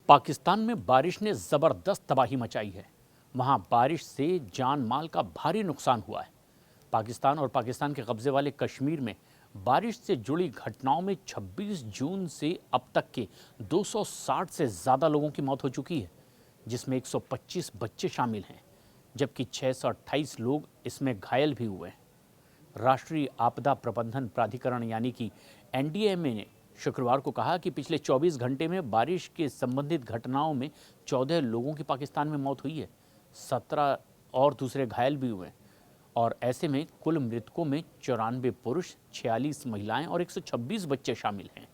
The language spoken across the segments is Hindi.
पाकिस्तान में बारिश ने ज़बरदस्त तबाही मचाई है। वहाँ बारिश से जान माल का भारी नुकसान हुआ है। पाकिस्तान और पाकिस्तान के कब्ज़े वाले कश्मीर में बारिश से जुड़ी घटनाओं में 26 जून से अब तक के 260 से ज़्यादा लोगों की मौत हो चुकी है, जिसमें 125 बच्चे शामिल हैं, जबकि 628 लोग इसमें घायल भी हुए हैं। राष्ट्रीय आपदा प्रबंधन प्राधिकरण यानी कि एनडीएमए ने शुक्रवार को कहा कि पिछले 24 घंटे में बारिश के संबंधित घटनाओं में 14 लोगों की पाकिस्तान में मौत हुई है, 17 और दूसरे घायल भी हुए हैं। और ऐसे में कुल मृतकों में 94 पुरुष, 46 महिलाएं और 126 बच्चे शामिल हैं।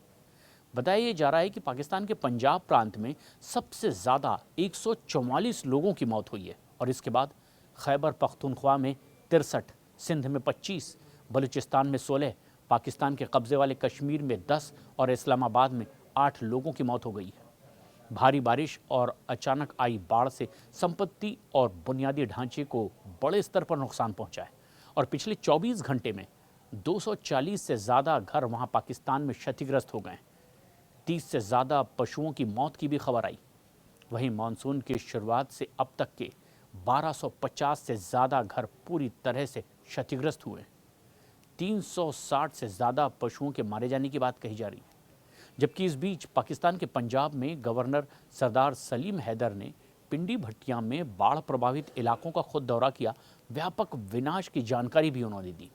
बताया जा रहा है कि पाकिस्तान के पंजाब प्रांत में सबसे ज़्यादा 144 लोगों की मौत हुई है और इसके बाद खैबर पख्तूनख्वा में 63, सिंध में 25, बलूचिस्तान में 16, पाकिस्तान के कब्ज़े वाले कश्मीर में 10 और इस्लामाबाद में 8 लोगों की मौत हो गई है। भारी बारिश और अचानक आई बाढ़ से संपत्ति और बुनियादी ढांचे को बड़े स्तर पर नुकसान पहुंचा है और पिछले 24 घंटे में 240 से ज़्यादा घर वहां पाकिस्तान में क्षतिग्रस्त हो गए। 30 से ज़्यादा पशुओं की मौत की भी खबर आई। वहीं मानसून की शुरुआत से अब तक के 1250 से ज़्यादा घर पूरी तरह से क्षतिग्रस्त हुए। 360 से ज़्यादा पशुओं के मारे जाने की बात कही जा रही है। जबकि इस बीच पाकिस्तान के पंजाब में गवर्नर सरदार सलीम हैदर ने पिंडी भट्टियां में बाढ़ प्रभावित इलाकों का खुद दौरा किया। व्यापक विनाश की जानकारी भी उन्होंने दी।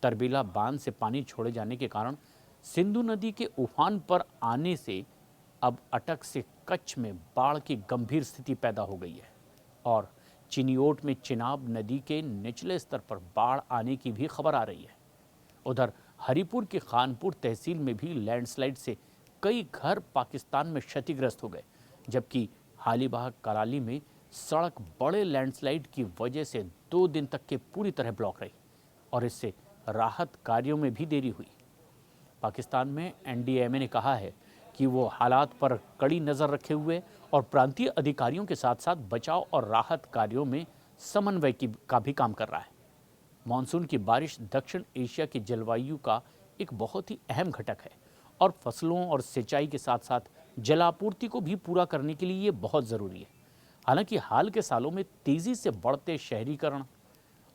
तरबीला बांध से पानी छोड़े जाने के कारण सिंधु नदी के उफान पर आने से अब अटक से कच्छ में बाढ़ की गंभीर स्थिति पैदा हो गई है और चिनियोट में चिनाब नदी के निचले स्तर पर बाढ़ आने की भी खबर आ रही है। उधर हरिपुर के खानपुर तहसील में भी लैंडस्लाइड से कई घर पाकिस्तान में क्षतिग्रस्त हो गए, जबकि हालीबाग कराली में सड़क बड़े लैंडस्लाइड की वजह से 2 दिन तक के पूरी तरह ब्लॉक रही और इससे राहत कार्यों में भी देरी हुई। पाकिस्तान में एनडीएमए ने कहा है कि वो हालात पर कड़ी नज़र रखे हुए और प्रांतीय अधिकारियों के साथ साथ बचाव और राहत कार्यों में समन्वय का भी काम कर रहा है। मानसून की बारिश दक्षिण एशिया की जलवायु का एक बहुत ही अहम घटक है और फसलों और सिंचाई के साथ साथ जलापूर्ति को भी पूरा करने के लिए ये बहुत ज़रूरी है। हालांकि हाल के सालों में तेज़ी से बढ़ते शहरीकरण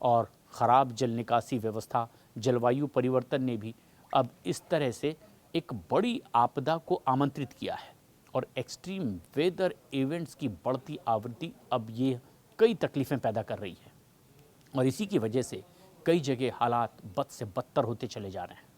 और ख़राब जल निकासी व्यवस्था, जलवायु परिवर्तन ने भी अब इस तरह से एक बड़ी आपदा को आमंत्रित किया है और एक्सट्रीम वेदर इवेंट्स की बढ़ती आवृत्ति अब ये कई तकलीफ़ें पैदा कर रही है और इसी की वजह से कई जगह हालात बद से बदतर होते चले जा रहे हैं।